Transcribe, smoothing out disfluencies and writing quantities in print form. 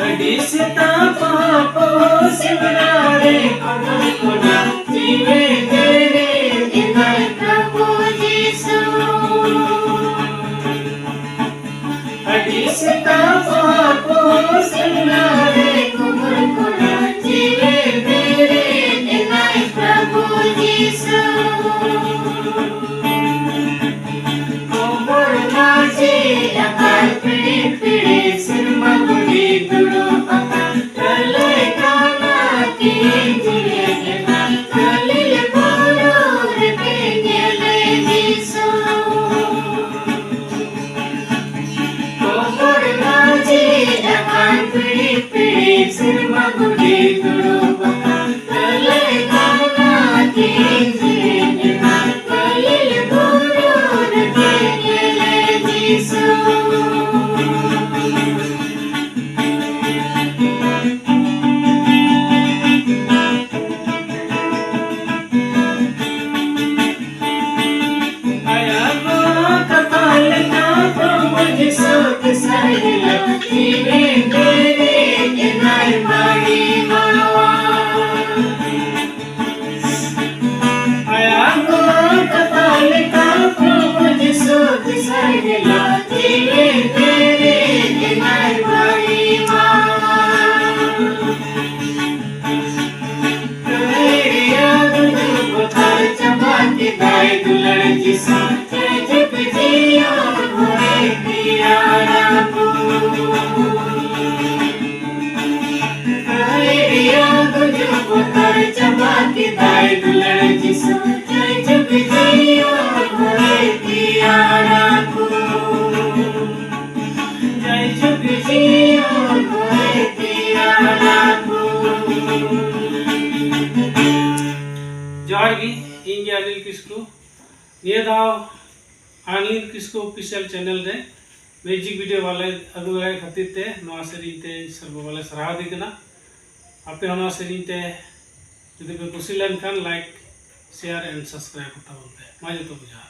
अडिसता पापो सिमरारे कबूल कोना जीवे तेरे दिनाय प्रभु यीशु अडिसता पापो सिमरारे कबूल कोना जीवे तेरे दिनाय प्रभु यीशु कोमर माझे अकाल पीड़े पीड़े सिर मगुड़ी दुड़ो पका कले काना की जिले गेना कलिल बोरो रे पेंगले यीशु कोमर माझे अकाल पीड़े पीड़े सिर मगुड़ी दुड़ो पका कले काना की जिले गेना कलिल बोरो रे पेंगले यीशु इंडिया अनिल किस्कू निये दाव अनिल किस्कू ऑफिशियल चैनल रे म्यूजिक वीडियो वाले अगु वाले खातिर ते नवा सेरी ते सर्व वाले सराह दिकना आपे होना सेरी ते जदि पे कुछ लेन खान लाइक शेयर एंड सब्सक्राइब करता बोलते हैं मजे तो बुझा।